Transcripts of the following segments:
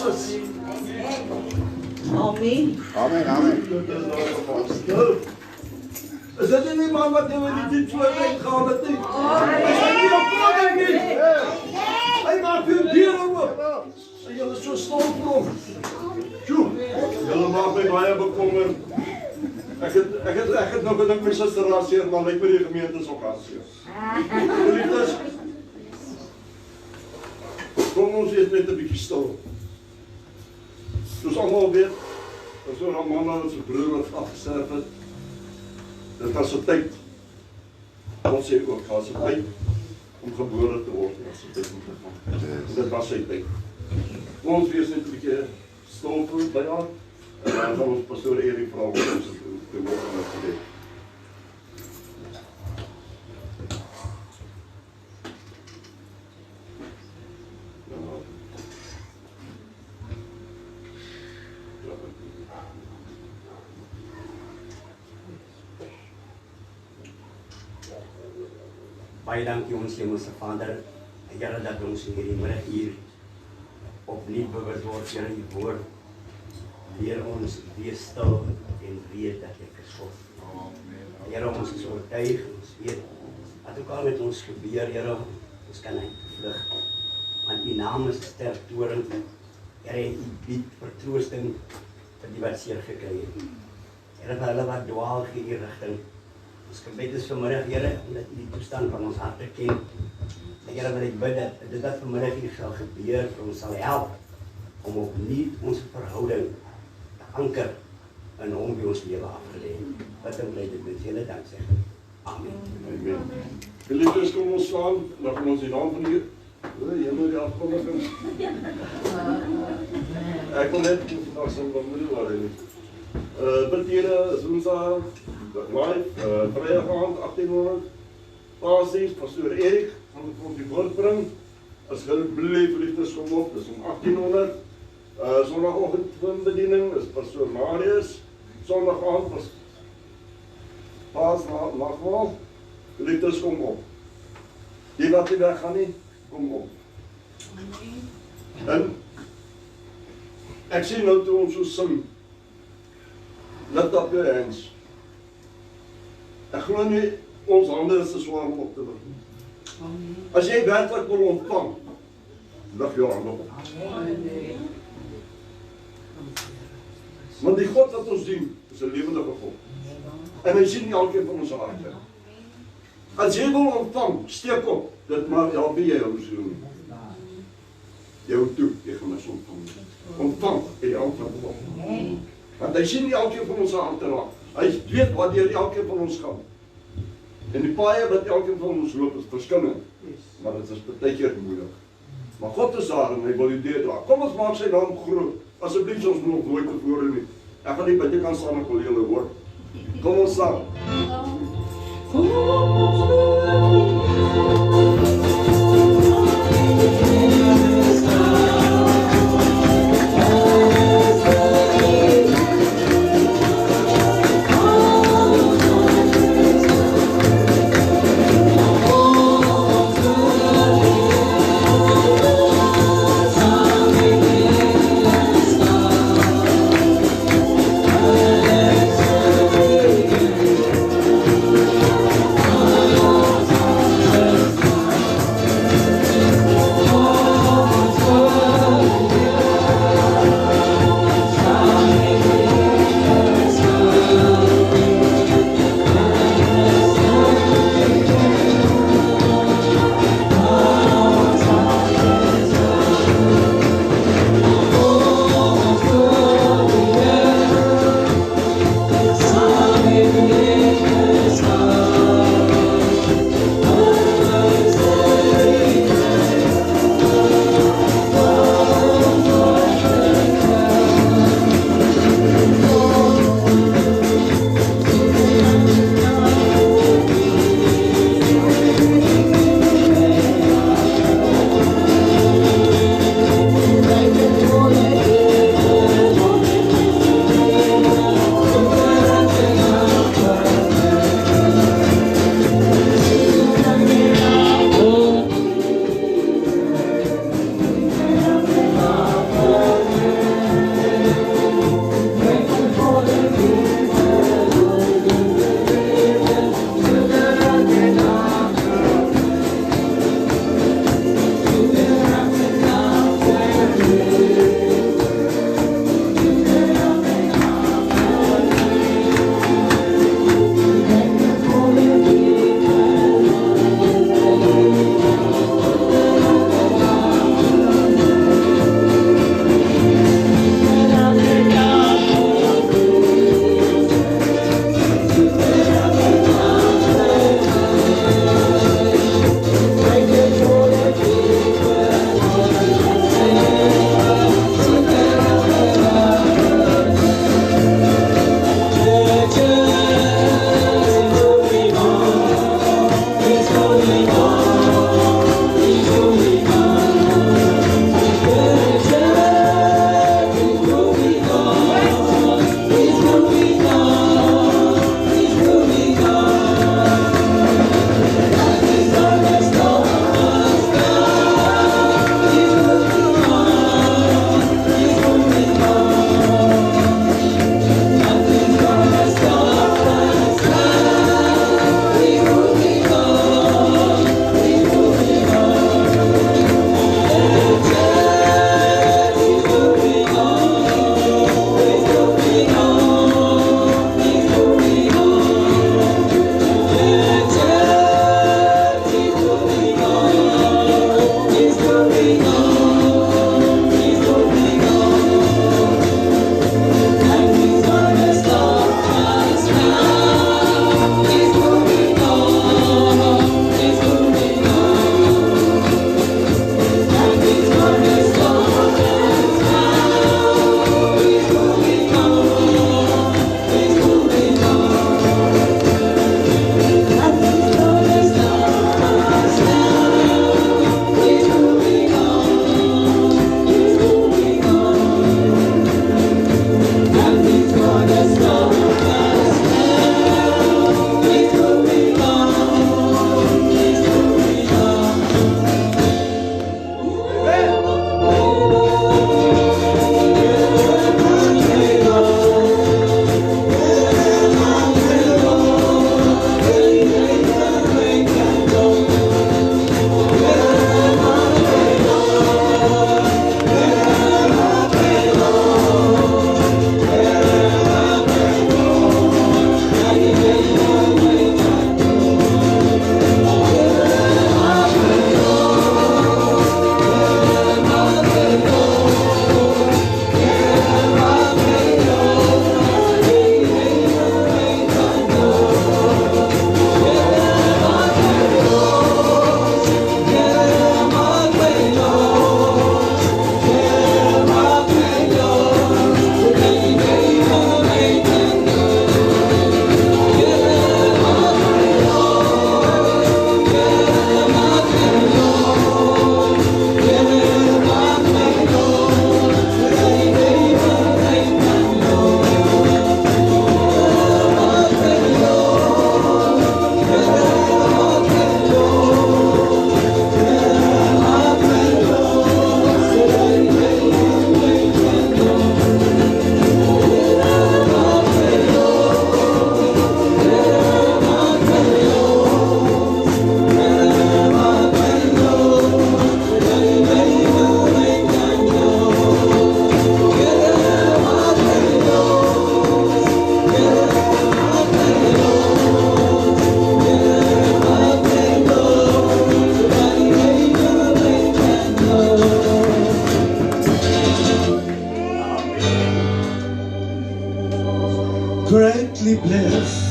Jesus. Amen. Amen, amen. Is dit nie man wat jy met die vooruit gaan het nie? Is dit nie op koning nie? Hy maak vir deur oop. En jy is so stil vir hom. Sjoe, julle maak my baie bekommerd. Ek het nog gedink my suster raseer, maar lyk my die gemeente is ook raseer. Geliefdes, kom ons wees net 'n bietjie stil. Soos almal weet, as so 'n man wat sy broer wat afgesterf het, dit was 'n tyd, ons sê ook, was 'n tyd om gebore te word, was 'n tyd om te gaan. Dit was sy tyd. Ons wees net 'n bietjie stil voor by haar, en dan gaan ons pastoor Erik vra om ons te word en te gebed. Baie dankie ons Hemelse Vader, Here dat ons hierdie middag hier opnuut bewus word deur U woord. Leer ons wees stil en weet dat jy is God. Amen. Here, ons is oortuig, ons weet wat ook al met ons gebeur, Here, ons kan uitvlug. Want U naam is sterk toring. Here, U bied vertroosting vir die wat seer gekry het. Here, vir hulle wat dwaal in U rigting. Ons gebed is vanmiddag, Here, omdat U die toestand van ons harte ken. Here, wil ek bid dat dit wat vanmiddag hier sal gebeur, vir ons sal help om opnuut ons verhouding te anker in Hom wie ons lewe afgelê het. Wat en bly dit met julle dank sê. Amen. Amen. Geliefdes, kom ons staan, dan gaan ons die naam van die Here die afkondiging. Ek wil net vandag sê wat moet waar hy nie. Bid Here, Woensdag live, Vrydag aand 1800. Paasies, pastoor Erik gaan dit vir die woord bring. As asseblief liefdes kom op, dis om 1800. Sondagoggend bediening is pastoor Marius. Sondag aand was nagmaal. Liefdes kom op. Die wat nie weg gaan nie, kom op. En ek sien nou toe ons so sing. Lift up your hands. Ek glo nie ons hande is te swaar om op te lig. As jy werklik wil ontvang, lig jou hande op. Want die God wat ons dien, is 'n lewendige God. En hy sien elkeen van ons harte. As jy wil ontvang, steek op. Dit maak help jy jou so nie. Jou toe, jy gaan ons ontvang. Ontvang in die hand van God. Want hy sien elkeen van ons harte raak. Hy weet wat deur elkeen van ons gaan. En die paaie wat elkeen van ons loop is verskillend. Maar dit is baie keer moeilik. Maar God is daar en hy wil jou deurdra. Kom ons maak sy naam groot. Asseblief ons nog nooit tevore nie. Ek gaan nie by jou kan staan ek wil julle hoor. Kom ons staan. Oh greatly blessed.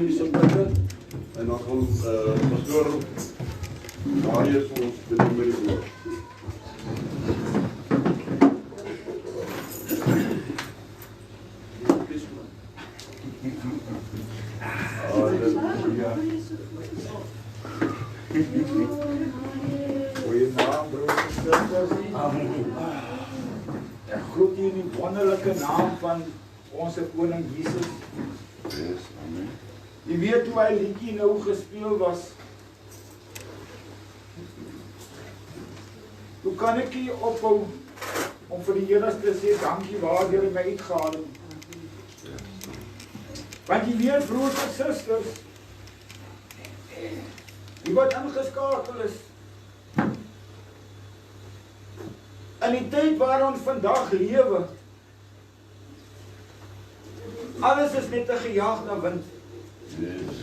die subtitle. En dan gaan pastoor Marius vir ons bedien met die woord. Goeienaand, broers en susters. Ek groet u in die wonderlike naam van onze koning Jesus. Yes, amen. Jy weet hoe hy liedjie nou gespeel was. Hoe kan ek hier ophou om vir die Here te sê dankie waar jy my uitgehaal het. Want jy weet, broers en susters, die wat ingeskakel is in die tyd waar ons vandag lewe, alles is net 'n gejaag na wind. Yes.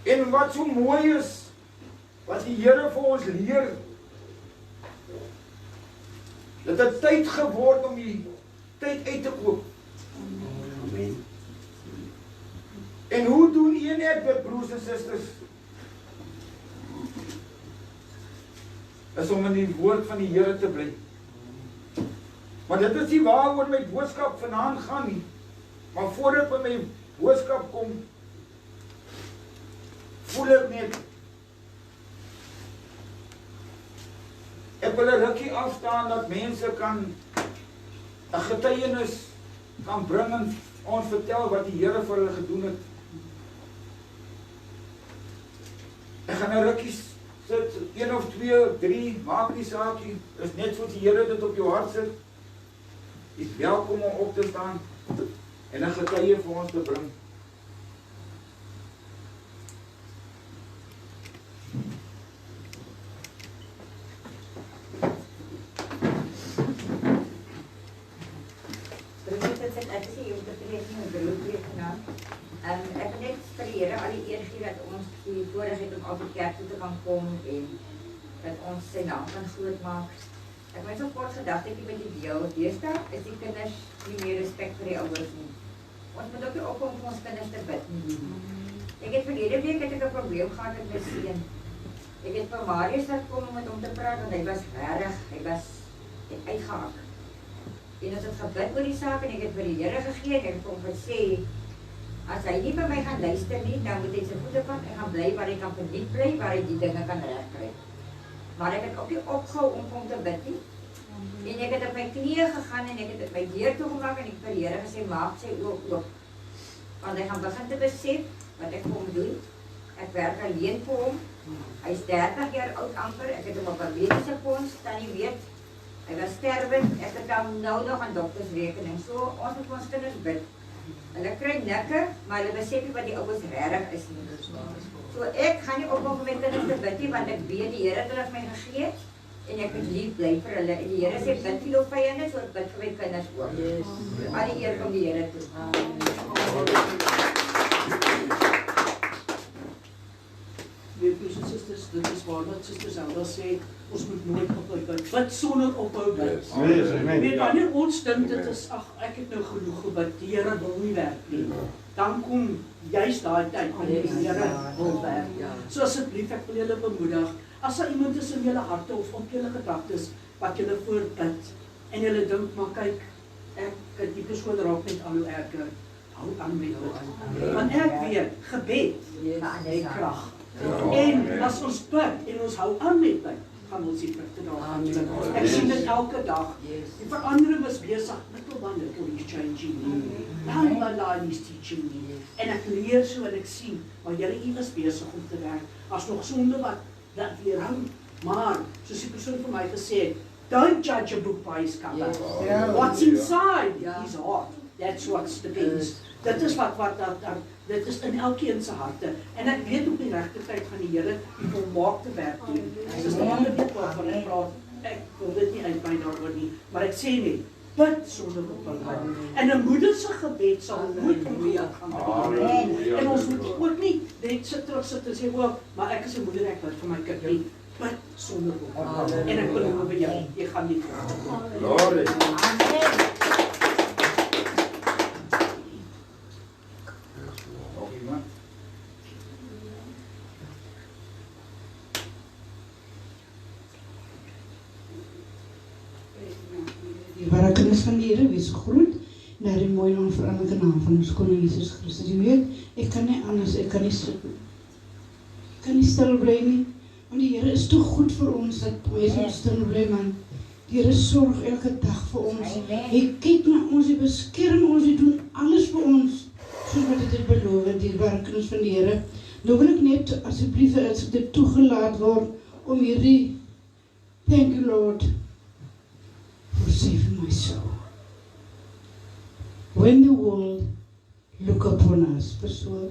En wat so mooi is, wat die Here vir ons leer, dat dit tyd geword om die tyd uit te koop. Amen. En hoe doen een net dit, broers en susters? Is om in die woord van die Here te bly. Maar dit is nie waaroor my boodskap vanaand gaan nie. Maar voordat by my boodskap kom, voel ek net, ek wil 'n rukkie afstaan dat mense kan 'n getuienis kan bring en ons vertel wat die Here vir hulle gedoen het. Ek gaan 'n rukkie sit, 1 of 2, 3, maak nie saakie, is net soos die Here dit op jou hart sit. Jy is welkom om op te staan en 'n getuie vir ons te bring. Ek wil net vir die Here al die eer gee dat ons die voorreg het om op die kerk toe te kan kom en dat ons sy naam kan groot maak. Ek het so kort gedagtetjie met die deel. Deesdae is die kinders nie meer respek vir die ouers nie. Ons moet ook nie opkom vir ons kinders te bid nie. Ek het verlede week het ek 'n probleem gehad met my seun. Ek het vir Marius laat kom om met hom te praat want hy was regtig, hy was uitgehak. En ons het gebid oor die saak en ek het vir die Here gegee en ek het hom gesê, as hy nie by my gaan luister nie, dan moet hy sy voete pak en gaan bly waar hy kan verniet bly, waar hy die dinge kan regkry. Maar ek het ook nie opgehou om hom te bid nie. En ek het op my knieë gegaan en ek het my deur toegemaak en ek het vir die Here gesê, maak sy oë oop. Want hy gaan begin te besef wat ek vir hom doen. Ek werk alleen vir hom. Hy is 30 jaar oud amper. Ek het hom op 'n mediese fonds, tannie weet. Hy was sterwend. Ek het hom nou nog aan doktersrekening. So ons moet ons kinders bid. Hulle kry nikke, maar hulle besef nie wat die ouers regtig is nie. So ek gaan nie ophou vir my kinders te bid nie, want ek weet die Here het hulle vir my gegee en ek moet lief bly vir hulle. En die Here sê bid vir jou vyande, so ek bid vir my kinders ook. Al die eer kom die Here toe. Weet broers en susters, dit is waar wat Suster Zelda sê, ons moet nooit ophou bid. Bid sonder ophou bid. Yes, amen. Weet wanneer ons dink dit is, ag ek het nou genoeg gebid, die Here wil nie werk nie. Dan kom juist daai tyd wanneer die Here wil werk. So asseblief ek wil julle bemoedig, as daar iemand is in julle harte of op julle gedagtes wat julle voorbid en julle dink maar kyk, ek die persoon raak net al hoe erger, hou aan met dit. Want ek weet gebed het krag. En as ons bid en ons hou aan met bid, gaan ons die vrugte daarvan. Ek sien dit elke dag. Die verandering is besig, little by little is changing me. Line by line is teaching me. En ek leer so en ek sien, maar julle is besig om te werk. As nog sonde wat weerhou, maar soos die persoon vir my gesê het, don't judge a book by its cover. What's inside is heart. That's what's the best. Dit is wat dit is in elkeen se harte. En ek weet op die regte tyd gaan die Here die volmaakte werk doen. Dis 'n ander boek waarvan ek praat. Ek wil dit nie uitbrei daaroor nie, maar ek sê net, bid sonder ophou. En 'n moeder se gebed sal nooit ongelukkig gaan beïnvloed. En ons moet ook nie net sit en sê, "O, maar ek is 'n moeder, ek bid vir my kind nie." Bid sonder ophou. En ek beloof jou, jy gaan nie Glory. Amen. kinders van die Here, wees gegroet na die mooi en onveranderlike naam van ons Koning Jesus Christus. Jy weet, ek kan nie anders, ek kan nie stil bly nie, want die Here is te goed vir ons, dat ons moet stil bly, man. Die Here sorg elke dag vir ons. Hy kyk na ons, hy beskerm ons, hy doen alles vir ons, soos wat dit beloof, dierbare kinders van die Here. Nou wil ek net, asseblief, as dit toegelaat word, om hierdie, thank you Lord, for saving my soul. When the world look upon us, pastoor.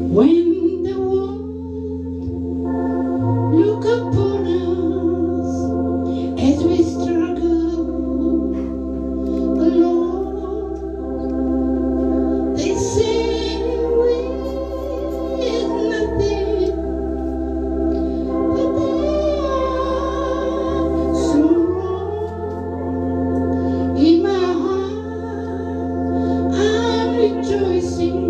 When the world look upon us as we struggle alone, they say we're nothing, but they are so wrong. In my heart, I'm rejoicing.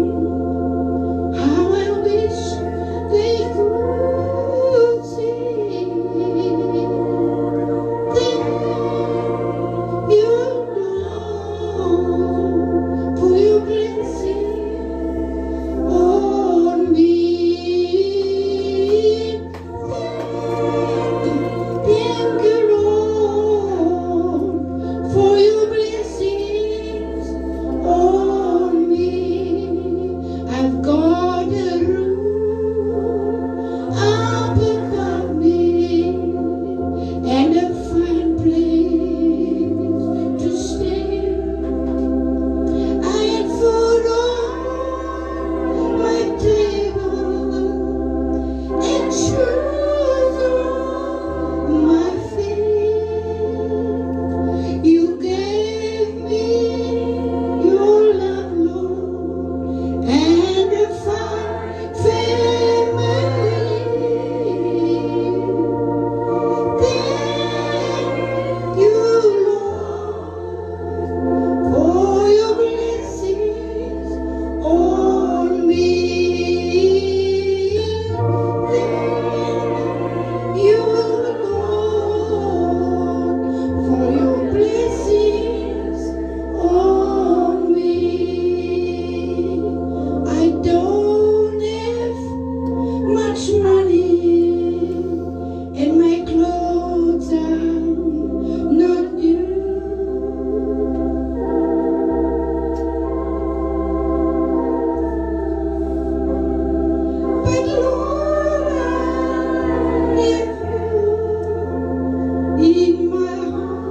How I wish they could see. Thank you, Lord, for your blessing on me. Thank you, Lord, for your blessings on me. I've got a room up above me and a fine place to stay. I had food on my table and shoes on my feet. You gave me your love, Lord, and a fine family. Thank you, Lord, for your blessings on me. Thank you, Lord, for your blessings on me. I don't have much money and my clothes are not new. But Lord, I have you in my heart.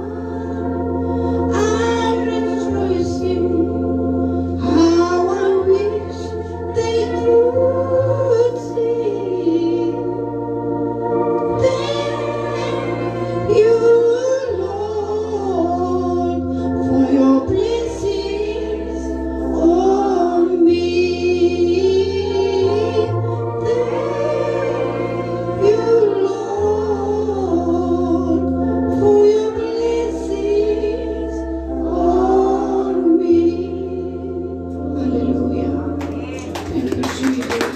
I'm rejoicing. How I wish they could see. Thank you, Lord, for your blessings on me. Thank you, Lord, for your blessings on me. Hallelujah. Thank you, Jesus.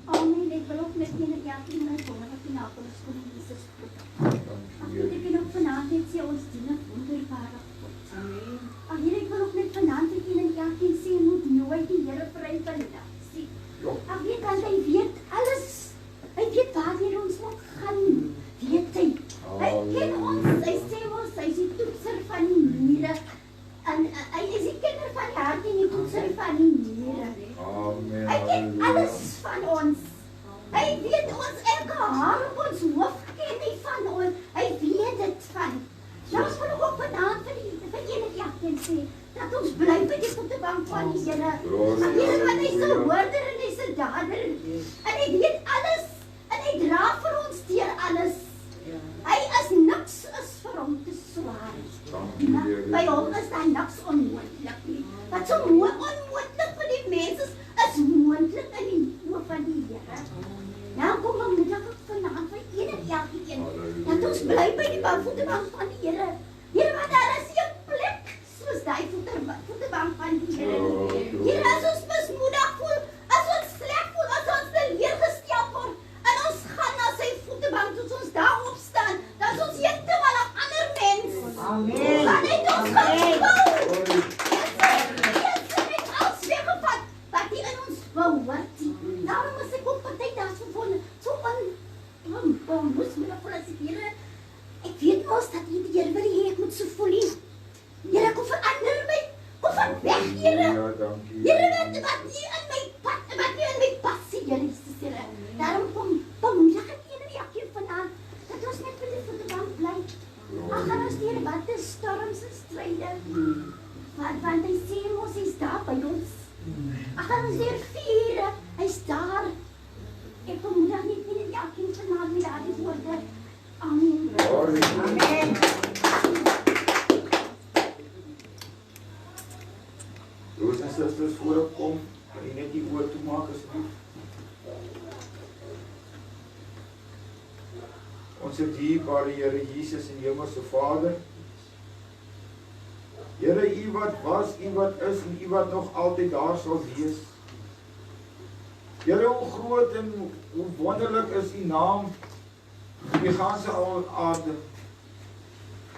Amen. Ek wil ook net een reactie met wonderlike nakoms van Jesus groet. Ag, ek wil ook vanaand net sê ons dien 'n wonderbare God. Amen. Ag, Here, ek wil ook net vanaand net een reactie sê moet nooit die Here vry verlaat sien. Ag, weet want hy weet alles. Hy weet waarheen ons moet gaan. Weet hy. Hy ken ons. Hy sê ons, hy is die toetser van die mure. En hy is die kenner van die hart en die toetser van die mure. Hy ken alles van ons. Hy weet ons elke haar op ons hoof ken hy van ons. Hy weet dit van. Nou ons wil ook vanaand vir enige een sê, dat ons bly by die voetebank van die Here. Want Here, want hy is 'n hoorder en hy is 'n dader. En hy weet alles. En hy dra vir ons deur alles. Hy is niks is vir hom te swaar. By hom is daar niks onmoontlik nie. Wat so onmoontlik vir die mense is moontlik in die oë van die Here. Nou kom vanmiddag vanaand vir elke een. Dat ons bly by die voetebank van die Here. Here, kom, moes my nog vir as Here, ek weet mos dat U die Here wil hê ek moet so voel nie. Here, kom verander my, kom van weg, Here. Ja, dankie. Here, wat nie in my pad, wat nie in my passie, Here Jesus, Here. Daarom bemoedig ek een en elkeen vanaand, dat ons net vir die voetebank bly. Al gaan ons deur watte storms en stryde. Want hy sê mos, hy's daar by ons. Al gaan ons deur vure, hy's daar. Ek bemoedig net een en elkeen vanaand met daardie woorde. Amen. Amen. Broers en susters, voor ek kom, kan jy net die woord toemaak asseblief. Ons het dierbare Here Jesus en Hemelse Vader. Here, U wat was, U wat is en U wat nog altyd daar sal wees. Here, hoe groot en hoe wonderlik is U naam op die ganse aarde.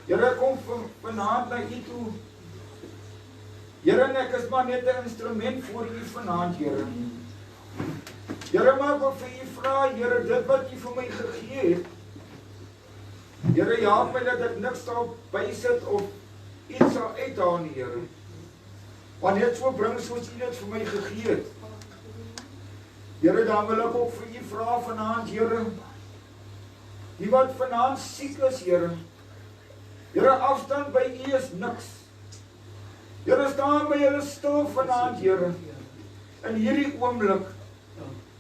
Here, kom vanaand na U toe. Here, en ek is maar net 'n instrument voor U vanaand, Here. Here, maar ek wil vir U vra, Here, dit wat U vir my gegee het. Here, help my dat ek niks sal bysit of iets sal uithaal nie, Here. Want net so bring soos U dit vir my gegee het. Here, dan wil ek ook vir U vra vanaand, Here. Die wat vanaand siek is, Here. Here, afstand by U is niks. Here, staan by hulle stil vanaand, Here. In hierdie oomblik.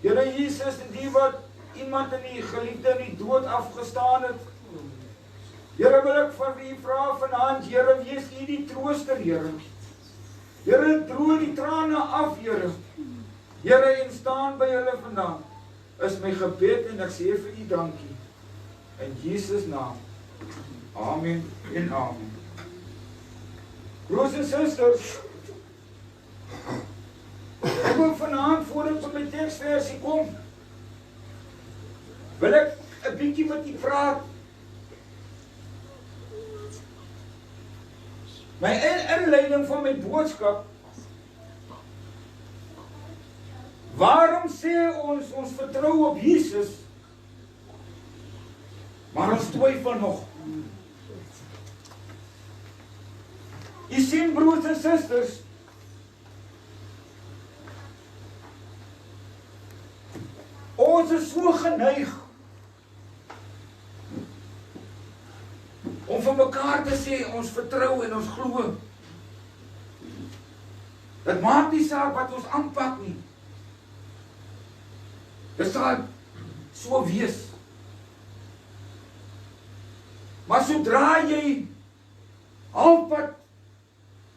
Here Jesus, die wat iemand in die geliefde in die dood afgestaan het. Here, wil ek van U vra vanaand, Here, wees U die trooster, Here. Here, droog die trane af, Here. Here, en staan by hulle vandaan. Is my gebed en ek sê vir U dankie. In Jesus naam. Amen en amen. Broers en susters, ek wil vanaand voordat op my teksversie kom, wil ek 'n bietjie met U praat. My inleiding van my boodskap. Waarom sê ons vertrou op Jesus, maar ons twyfel nog? Jy sien, broers en susters, ons is so geneig om vir mekaar te sê, ons vertrou en ons glo. Dit maak nie saak wat ons aanpak nie. Dit sal so wees. Maar sodra jy halfpad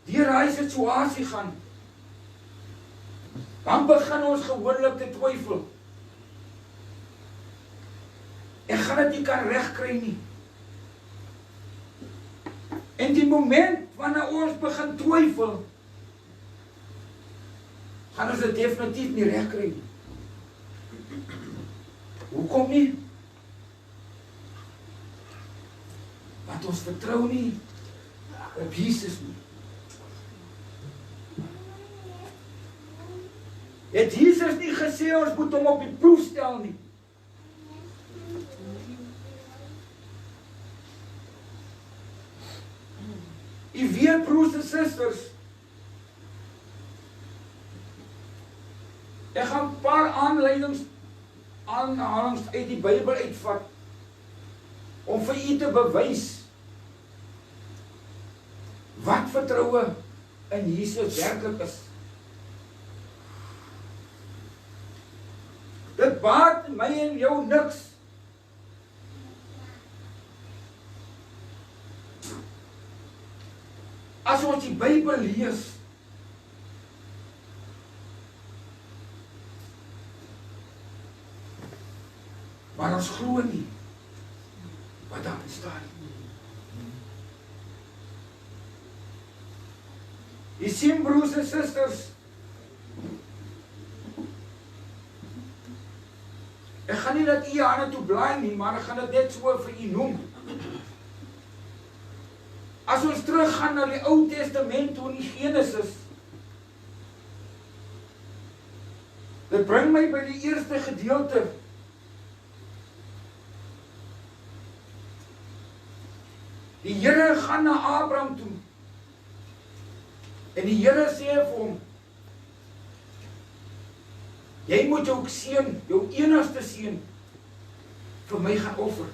deur daai situasie gaan, dan begin ons gewoonlik te twyfel. Ek gaan dit nie kan regkry nie. En die moment wanneer ons begin twyfel, gaan ons dit definitief nie regkry nie. Hoekom nie? Want ons vertrou nie op Jesus nie. Het Jesus nie gesê ons moet hom op die proef stel nie? U weet, broers en susters, ek gaan 'n paar aanhalings uit die Bybel uitvat om vir u te bewys wat vertroue in Jesus werklik is. Dit baat my en jou niks as ons die Bybel lees maar ons glo nie wat daar staan. Jy sien, broers en susters, ek gaan nie dat u hande toe blaai nie, maar ek gaan dit net so vir u noem. As ons teruggaan na die Ou Testament toe in die Genesis, dit bring my by die eerste gedeelte Die Here gaan na Abraham toe. En die Here sê vir hom, jy moet jou seun, jou enigste seun, vir my gaan offer.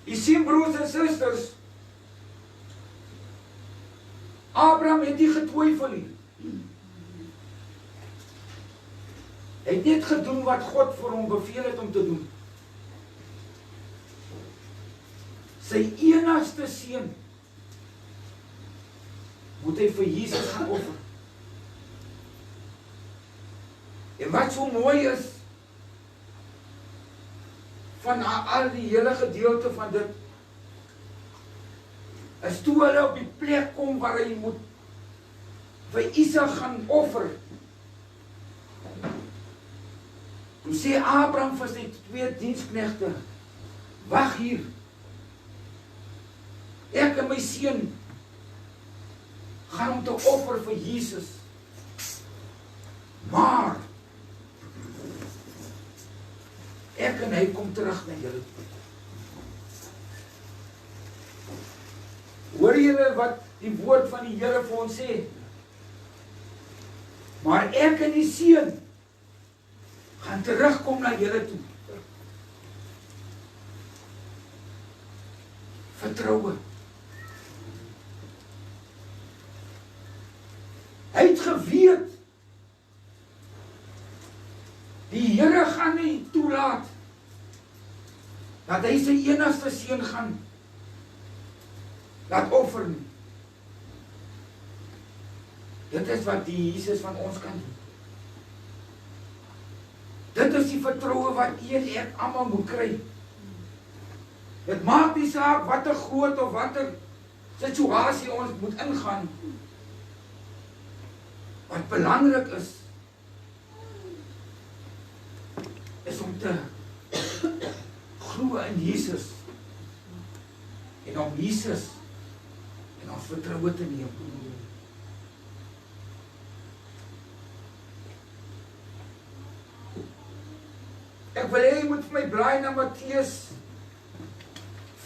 Jy sien broers en susters, Abraham het nie getwyfel nie. Hy het net gedoen wat God vir hom beveel het om te doen. Sy enigste seun moet hy vir Jesus gaan offer. En wat so mooi is, van al die hele gedeelte van dit, is toe hulle op die plek kom waar hy moet vir Isak gaan offer. Toe sê Abraham vir sy 2 diensknegte, wag hier, ek en my seun gaan om te offer vir Jesus. Maar ek en hy kom terug na julle. Hoor julle wat die woord van die Here vir ons sê? Maar ek en die seun gaan terugkom na julle toe. Vertroue. Hy het geweet, die Here gaan nie toelaat dat hy sy enigste seun gaan laat offer nie. Dit is wat die Jesus van ons kan doen. Dit is die vertroue wat een en almal moet kry. Dit maak nie saak wat 'n groot of wat 'n situasie ons moet ingaan. Wat belangrik is om te glo in Jesus en om Jesus en ons vertroue te neem. Ek wil hê jy moet vir my blaai na Matteus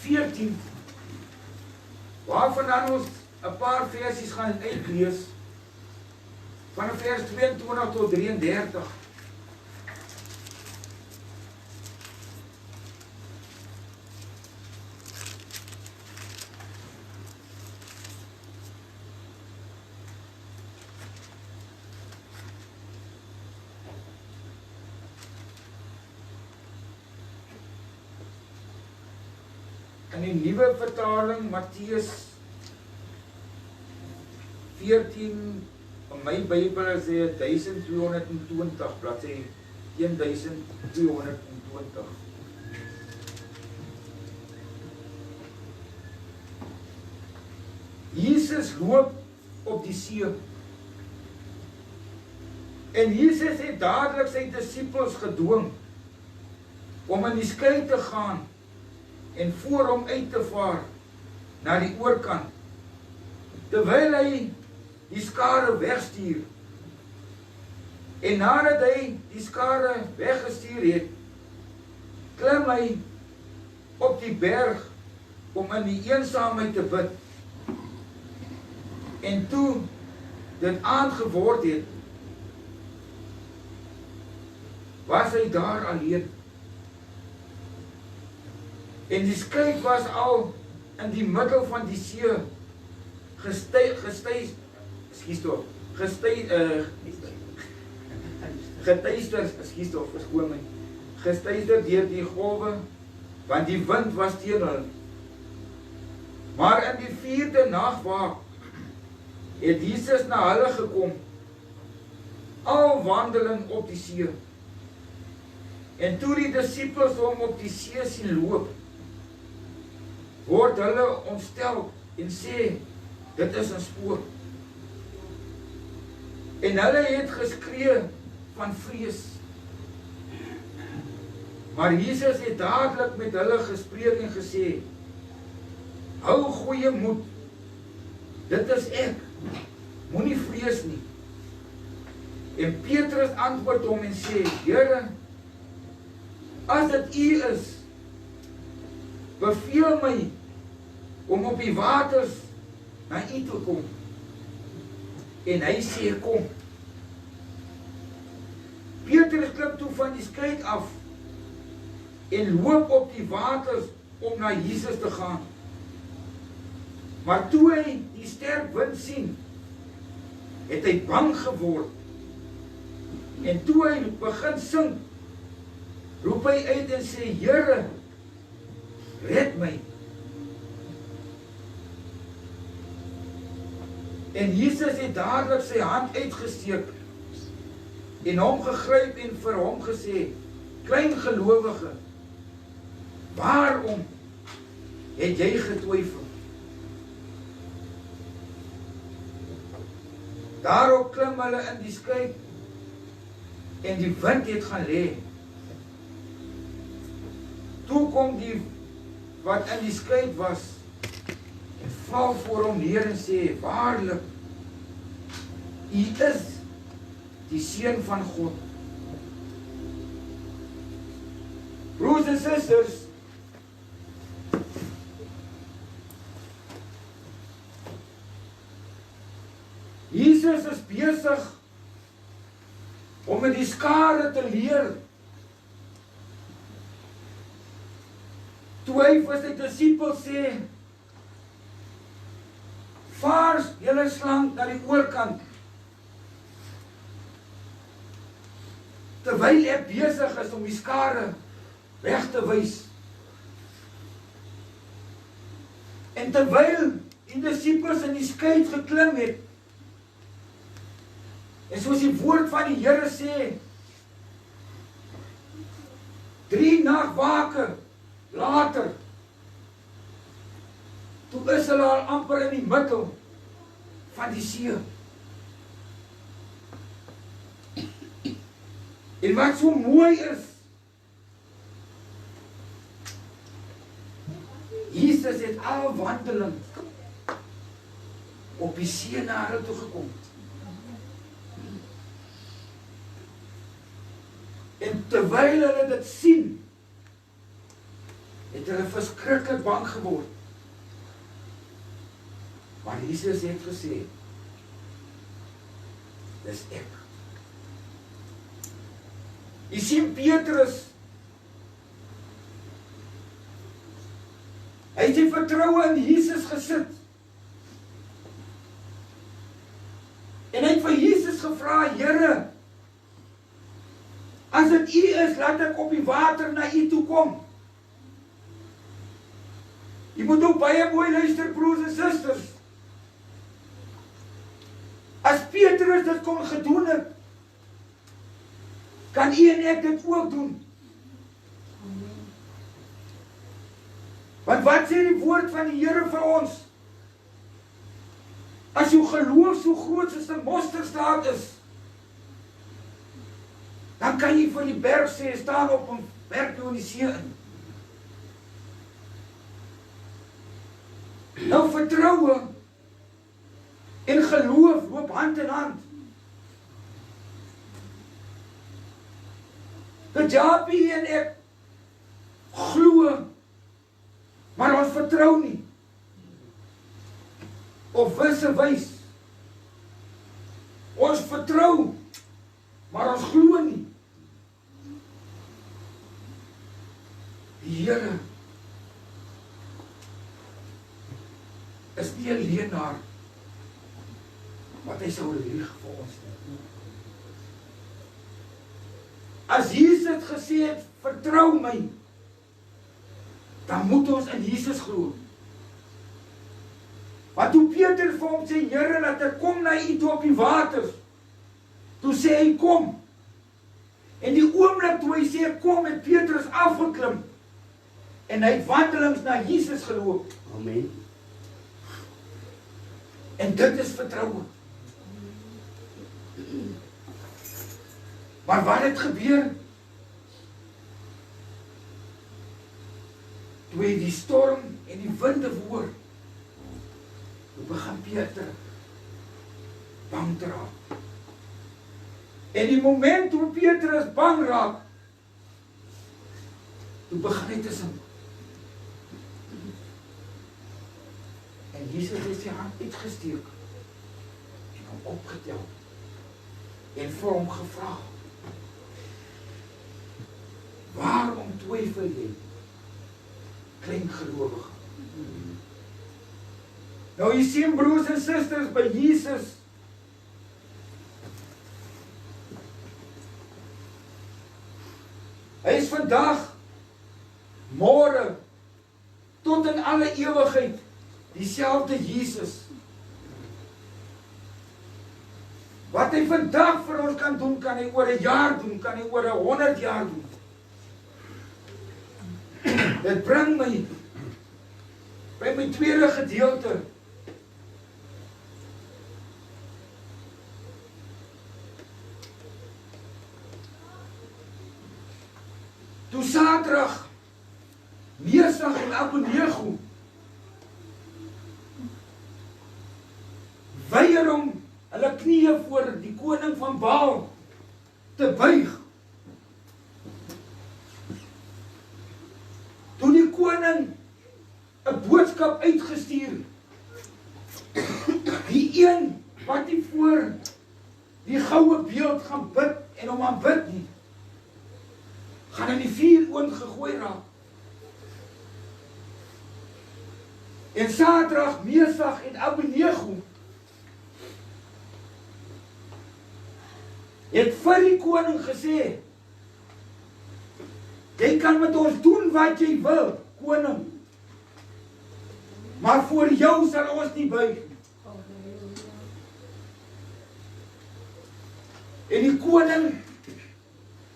14, waarvandaan ons 'n paar versies gaan uitlees, van vers 22 tot 33. In die nuwe vertaling, Matteus 14, in my Bybel sê 1220, bladsy 1220. Jesus loop op die see. En Jesus het dadelik sy disippels gedwing om in die skei te gaan en voor hom uit te vaar na die oorkant, terwyl hy die skare wegstuur. En nadat hy die skare weggestuur het, klim hy op die berg om in die eensaamheid te bid. En toe dit aand geword het, was hy daar alleen. En die skei was al in die middel van die see getuister deur die golwe, want die wind was teen hulle. Maar in die 4de nagwaak het Jesus na hulle gekom, al wandelend op die see. En toe die disippels hom op die see sien loop, word hulle ontstel en sê, dit is 'n spoor. En hulle het geskree van vrees. Maar Jesus het dadelik met hulle gespreek en gesê, hou goeie moed, dit is ek, moenie vrees nie. En Petrus antwoord hom en sê, Here, as dit U is, beveel my om op die waters na U toe kom. En hy sê, kom. Petrus klim toe van die skei af en loop op die waters om na Jesus te gaan. Maar toe hy die sterk wind sien, het hy bang geword. En toe hy begin sink, roep hy uit en sê, Here, red my. En Jesus het dadelik sy hand uitgesteek en hom gegryp en vir hom gesê, klein gelowige, waarom het jy getwyfel? Daarop klim hulle in die skei en die wind het gaan lê. Toe kom die wat in die skei was en val voor hom neer en sê, waarlik, U is die Seun van God. Broers en susters, Jesus is besig om met die skare te leer. Toe hy vir sy disippels sê, vaar julle slang na die oorkant. Terwyl hy besig is om die skare weg te wys. En terwyl die disippels in die skei geklim het, en soos die woord van die Here sê, 3 nagwake later, toe is hulle al amper in die middel van die see. En wat so mooi is, Jesus het al wandelend op die see na hulle toe gekom. En terwyl hulle dit sien, het hulle verskriklik bang geword. Maar Jesus het gesê, dis ek. Jy sien Petrus, hy het sy vertroue in Jesus gesit. En hy het vir Jesus gevra, Here, as dit U is, laat ek op die water na U toe kom. Jy moet ook baie mooi luister, broers en susters. As Petrus dit kon gedoen het, kan U en ek dit ook doen. Want wat sê die woord van die Here vir ons? As jou geloof so groot soos 'n mosterdstaat is, dan kan jy vir die berg sê, staan op en werp jou in die see in. Nou vertroue en geloof loop hand in hand. Dat Japie en ek glo, maar ons vertrou nie. Of wisse wys. Ons vertrou, maar ons glo nie. Die Here is nie 'n leenaar wat hy sou lieg vir ons nie. As Jesus gesê het, vertrou my, dan moet ons in Jesus glo. Want toe Petrus vir hom sê, Here, laat ek kom na U toe op die waters, toe sê hy, kom. En die oomblik toe hy sê, kom, het Petrus afgeklim, en hy het wandelings na Jesus geloop. Amen. En dit is vertroue. Maar wat het gebeur? Toe hy die storm en die winde hoor, toe begin Petrus bang te raak. En die moment toe Petrus bang raak, Toe begin hy te sing. En Jesus het sy hand uitgesteek en hom opgetel en vir hom gevra, waarom twyfel jy, klein gelowige? Nou jy sien broers en susters, by Jesus hy is vandag, môre, tot in alle ewigheid dieselfde Jesus. Wat hy vandag vir ons kan doen, kan hy oor 'n jaar doen, kan hy oor 100 jaar doen. Dit bring my by my tweede gedeelte. Toe Sadrag, Mesach en Abednego weier om hulle knieë voor die koning van Baal te buig. Toe die koning 'n boodskap uitgestuur, die een wat nie voor die goue beeld gaan bid en hom aanbid nie, gaan in die vuuroond gegooi raak. En Sadrag, Mesach en Abednego het vir die koning gesê, jy kan met ons doen wat jy wil, koning, maar voor jou sal ons nie buig nie. En die koning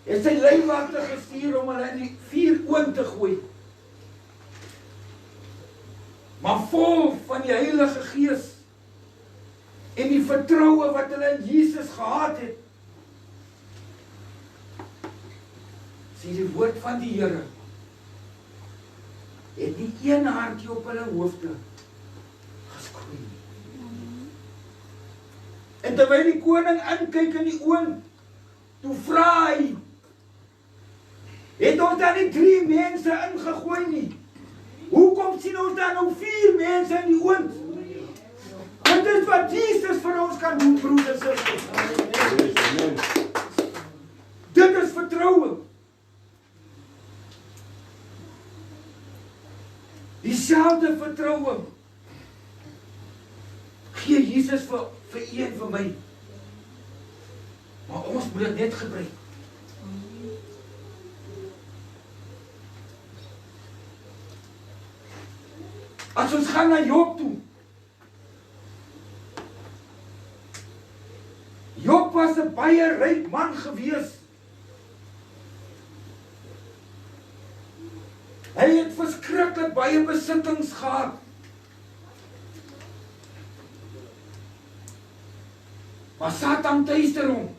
het sy leiwagte gestuur om hulle in die vuuroond te gooi. Maar vol van die Heilige Gees en die vertroue wat hulle in Jesus gehad het, sê die woord van die Here, het nie een haartjie op hulle hoofde geskroei nie. En terwyl die koning inkyk in die oond, toe vra hy, het ons daar nie 3 mense ingegooi nie? Hoekom sien ons daar nou 4 mense in die oond? Dit is wat Jesus vir ons kan doen, broers en susters. Dit is vertroue. Dieselfde vertroue gee Jesus vir u en vir my. Maar ons moet dit net gebruik. As ons gaan na Job toe. Job was 'n baie ryk man gewees. Hy het verskriklik baie besittings gehad. Maar Satan tuister hom.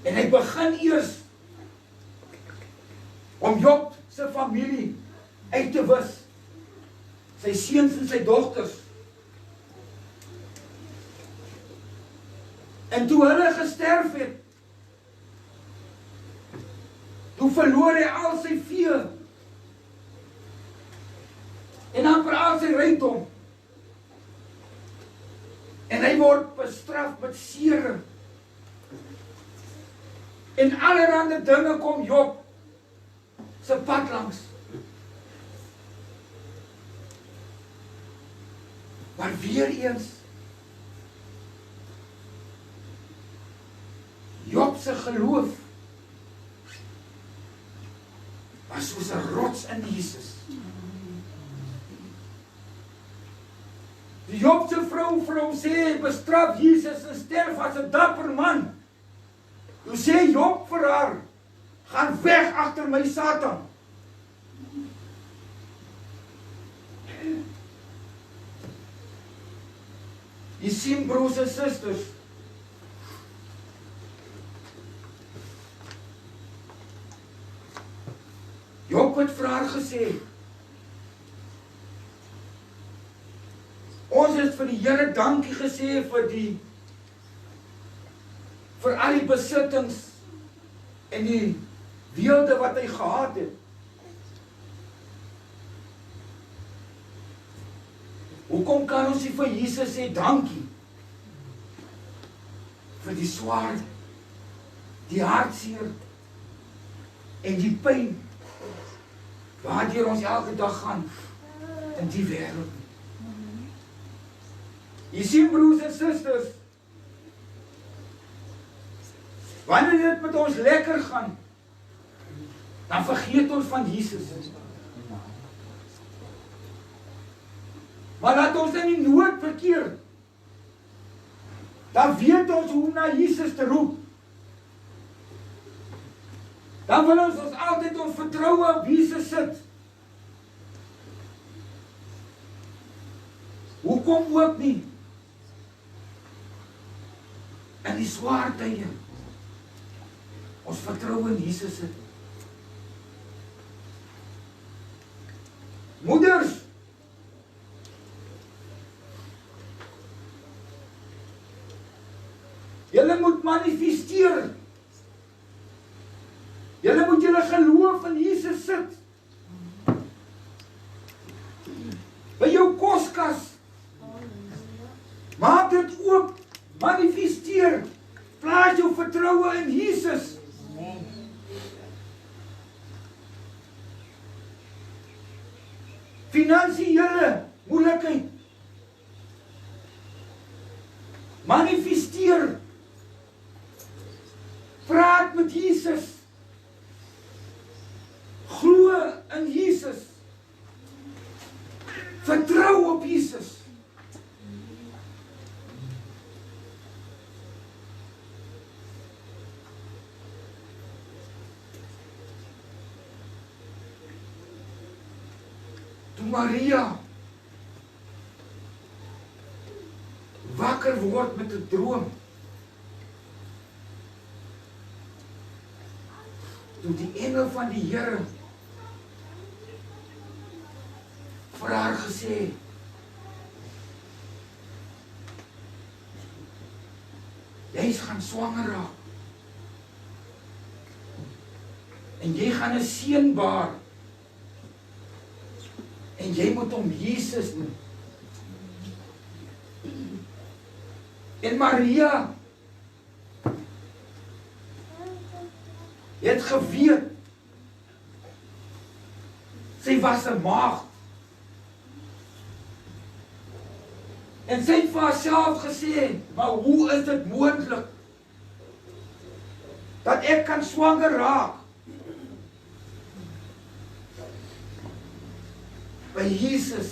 En hy begin eers om Job se familie uit te wis. Sy seuns en sy dogters. En toe hulle gesterf het, toe verloor hy al sy vee en amper al sy rykdom. En hy word bestraf met seere. En allerhande dinge kom Job se pad langs. Maar weer eens, Job se geloof was soos 'n rots in Jesus. Die Job se vrou vir hom sê, bestraf Jesus en sterf as 'n dapper man. Toe sê Job vir haar, gaan weg agter my Satan. Jy sien broers en susters, Job het vir haar gesê, ons het vir die Here dankie gesê vir al die besittings en die weelde wat hy gehad het. Hoekom kan ons nie vir Jesus sê dankie? Vir die swaard, die hartseer en die pyn waardeur ons elke dag gaan in die wêreld. Jy sien broers en susters, wanneer dit met ons lekker gaan, dan vergeet ons van Jesus. Maar laat ons in die nood verkeer, dan weet ons hoe om na Jesus te roep. Dan wil ons altyd ons vertroue op Jesus sit. Hoekom ook nie? In die swaar tye, ons vertroue in Jesus sit. Moeders, julle moet manifesteer. Julle moet julle geloof in Jesus sit. By jou koskas. Maak dit oop. Manifesteer. Plaas jou vertroue in Jesus. Finansiële moeilikheid. Manifesteer. Praat met Jesus. Glo in Jesus. Vertrou op Jesus. Toe Maria wakker word met 'n droom, toe die engel van die Here vir haar gesê, jy gaan swanger raak en jy gaan 'n seun baar en jy moet hom Jesus noem. En Maria het geweet, sy was 'n maagd. En sy het vir haarself gesê, maar hoe is dit moontlik dat ek kan swanger raak? By Jesus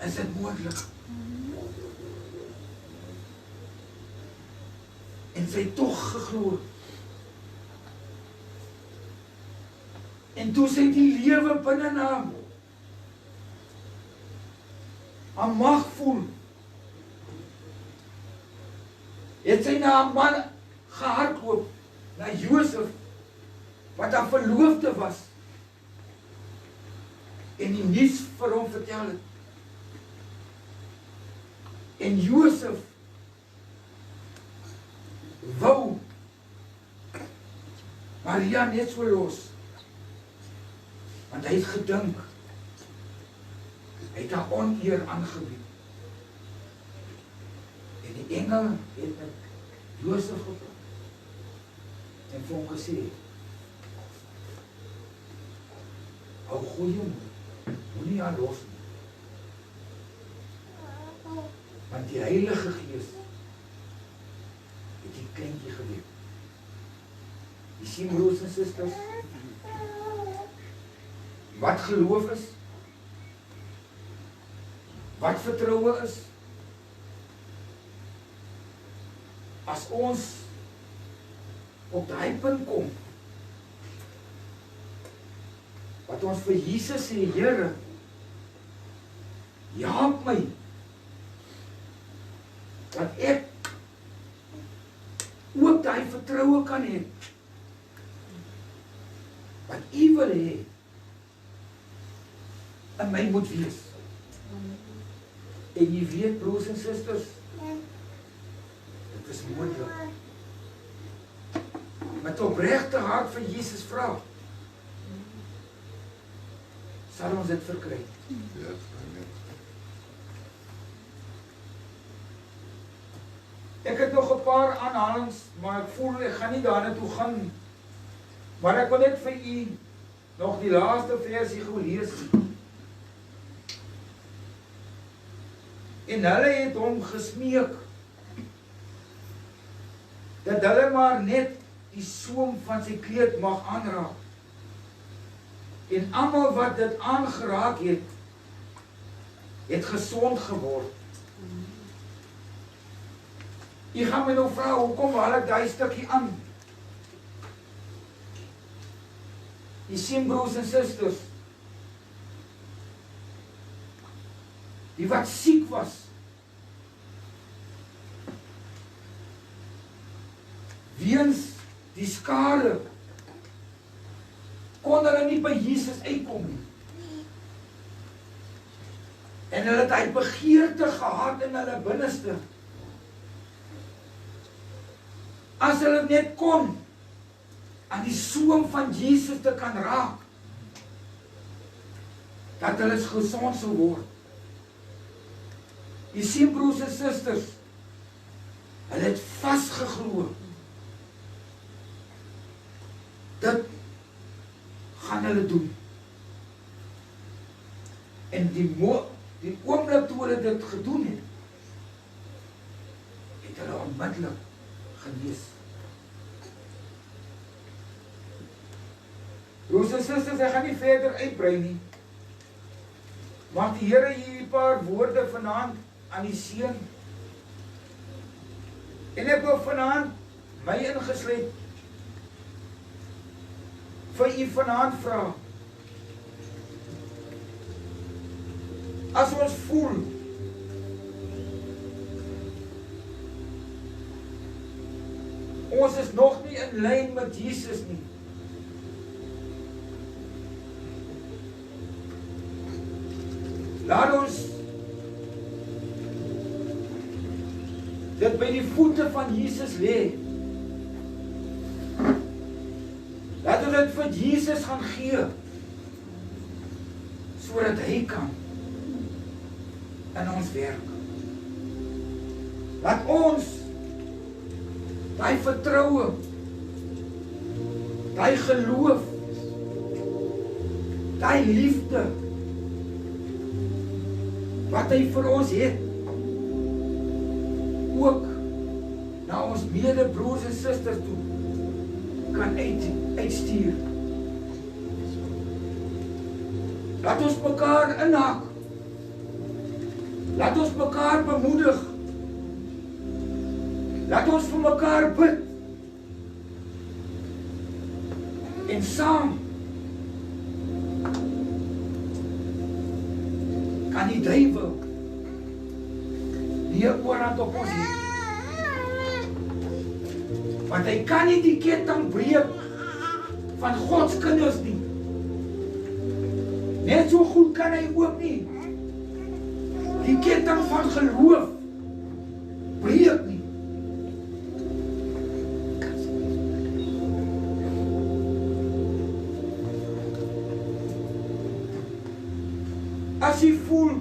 is dit moontlik. En sy het tog geglo. En toe sy die lewe binne hom, haar mag voel, het sy na haar man gehardloop, na Josef, wat haar verloofde was, en die nuus vir hom vertel het. En Josef wou Maria net so los, want hy het gedink, hy het haar oneer aangebied. En die engel het met Josef gepraat en vir hom gesê, hou goeie moed, moenie haar los nie. Want die Heilige Gees het die kindjie geweet. Jy sien broers en susters, wat geloof is, wat vertroue is, as ons op daai punt kom, wat ons vir Jesus sê, Here, help my, dat ek ook daai vertroue kan hê, wat U wil hê, in my moet wees. En jy weet, broers en susters, dit is moontlik. met opregte hart vir Jesus vra, sal ons dit verkry. Ek het nog 'n paar aanhalings, maar ek voel ek gaan nie daarna toe gaan nie. Maar ek wil net vir u nog die laaste versie gou lees. En hulle het hom gesmeek dat hulle maar net die soem van sy kleed mag aanraak. En almal wat dit aangeraak het, het gesond geword. U gaan my nou vra, hoekom haal ek daai stukkie aan? U sien broers en susters, die wat siek was, weens die skade, kon hulle nie by Jesus uitkom nie. En hulle het hy begeerte gehad in hulle binneste. As hulle net kon, aan die soem van Jesus te kan raak, dat hulle gesond sou word. Jy sien broers en susters, hulle het vasgeglo. Dit gaan hulle doen. En die oomblik toe hulle dit gedoen het, het hulle onmiddellik genees. Broers en susters, ek gaan nie verder uitbrei nie. Mag die Here hier 'n paar woorde vanaand aan die seun. En ek wil vanaand my ingesluit vir u vanaand vra. As ons voel ons is nog nie in lyn met Jesus nie. Laat ons dit by die voete van Jesus lê. Laat ons dit vir Jesus gaan gee, sodat hy kan in ons werk. Laat ons daai vertroue, daai geloof, daai liefde wat hy vir ons het, ook na ons medebroers en susters toe kan uitstuur. Laat ons mekaar inhak. Laat ons mekaar bemoedig. Laat ons vir mekaar bid. En saam kan die duiwel nie 'n oorhand op ons hê. Want hy kan nie die ketting breek van God se kinders nie. Net so goed kan hy ook nie die ketting van geloof breek nie. As jy voel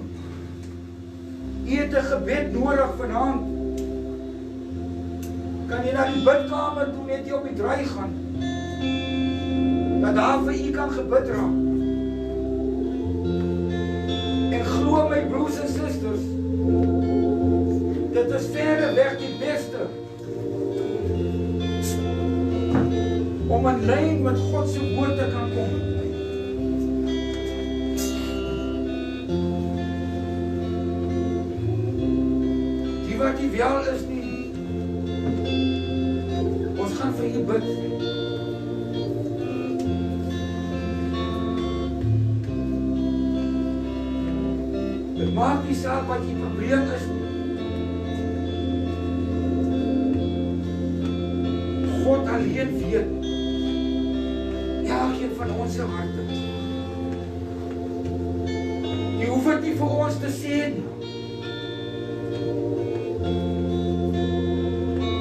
jy het 'n gebed nodig vanaand, kan jy na die bidkamer toe net jy op die draai gaan, dat daar vir jy kan gebid raak. En glo my broers en susters, dit is verre weg die beste om in lyn met God se woord te kan kom. Die wat nie wel is nie, ons gaan vir jy bid. Dit maak nie saak wat die probleem is nie. God alleen weet elkeen van ons se harte. Jy hoef dit nie vir ons te sê nie.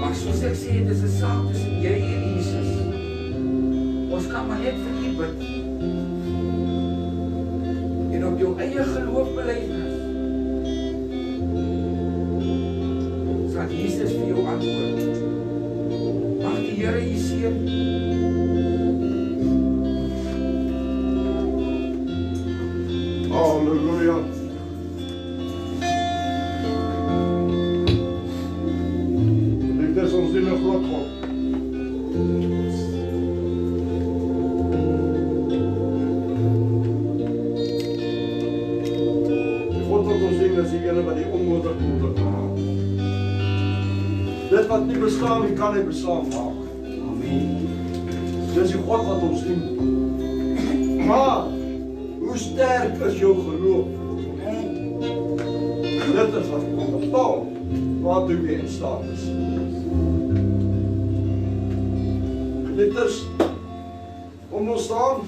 Maar soos ek sê, dit is 'n saak tussen jy en Jesus. Ons kan maar net vir U bid. En op jou eie geloofbelijdenis sal Jesus vir jou antwoord. Mag die Here U seën. Halleluja. Dit is ons die groot God. Is die Here wat die onmoontlik moontlik maak. Dit wat nie bestaan nie, kan hy bestaan maak. Amen. Dis die God wat ons dien. Maar hoe sterk is jou geloof? Dit is wat ons bepaal waartoe jy in staat is. Dit is om ons staan.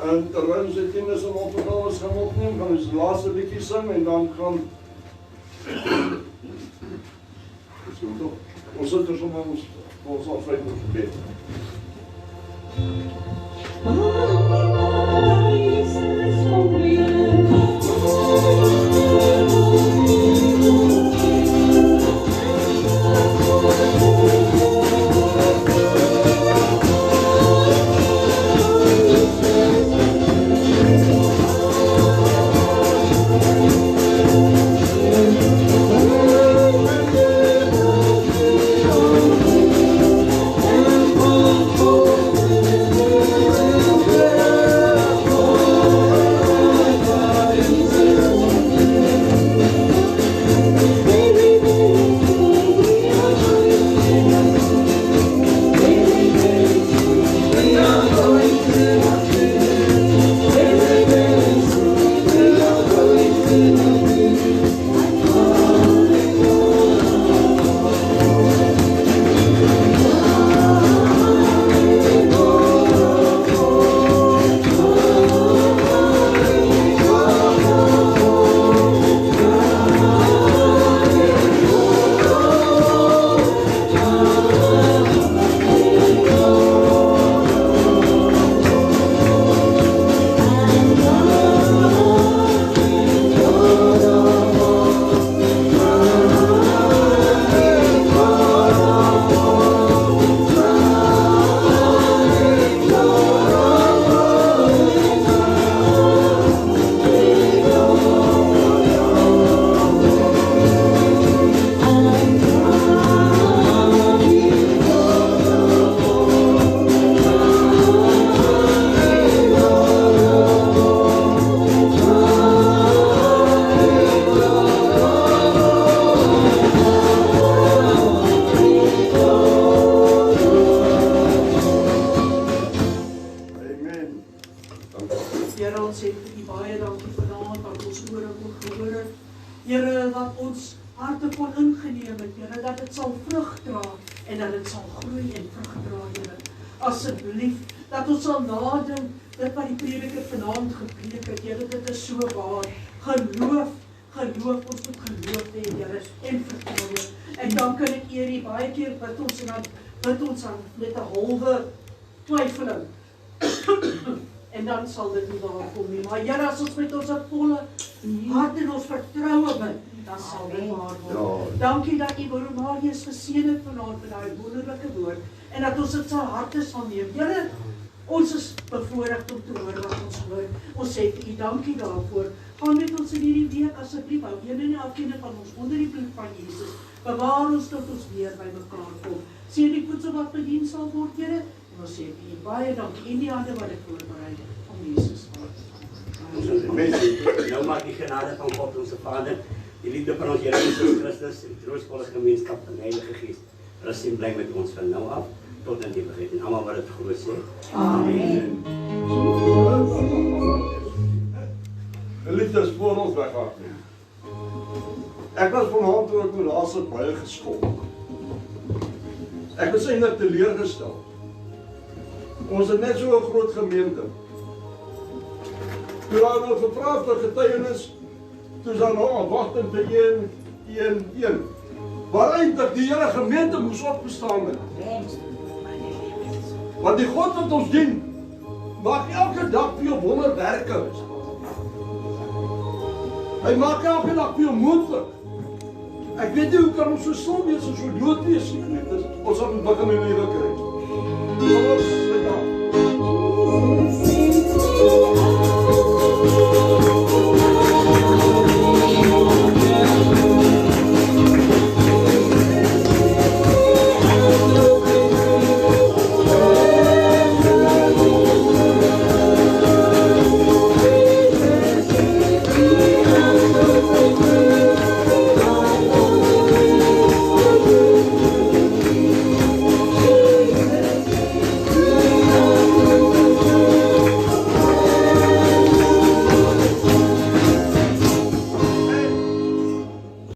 En terwijl ons die tieners en opgaves gaan opneem, gaan ons die laaste liedjie sing en dan gaan... Ons sit er sommer ons afvryt met gebed. Asseblief, dat ons sal nadink dit wat die prediker vanaand gepreek het. Here, dit is so waar. Geloof, ons moet geloof hê, Here, en vertroue. En dan kan ek eer U baie keer bid ons en dan bid ons aan met 'n halwe twyfeling. En dan sal dit nie daar kom nie. Maar Here, as ons met ons volle hart en ons vertroue bid, dan sal dit waar word. Dankie dat U Marius geseën het vanaand met daai wonderlike woord. En dat ons dit sal harte sal neem. Here, ons is bevoorreg om te hoor wat ons hoor. Ons sê vir U dankie daarvoor. Gaan met ons in hierdie week asseblief, hou een en elkeen van ons onder die bloed van Jesus. Bewaar ons tot ons weer by mekaar kom. Seën die voedsel wat bedien sal word, Here. En ons sê vir U baie dankie in die hande wat ek voorberei het om Jesus woord. Nou maak die genade van God onze Vader, die liefde van ons Here Jesus Christus en die troostvolle gemeenskap van die Heilige Geest. Rus en bly met ons van nou af tot in die ewigheid. En almal wat dit glo sê. Amen. Geliefdes, voor ons weggaan. Ek was vanaand toe ek my laaste baie geskok. Ek was eintlik teleurgestel. Ons het net so 'n groot gemeente. Toe daar nou gevra vir getuienis, toe daar nou afwagting vir een. Maar eintlik die hele gemeente moes opgestaan het. Want die God wat ons dien, maak elke dag vir jou wonderwerke. Hy maak elke dag vir jou moontlik. Ek weet nie hoe kan ons so stom wees en so dood wees nie. Ons sal 'n begin in die lewe kry.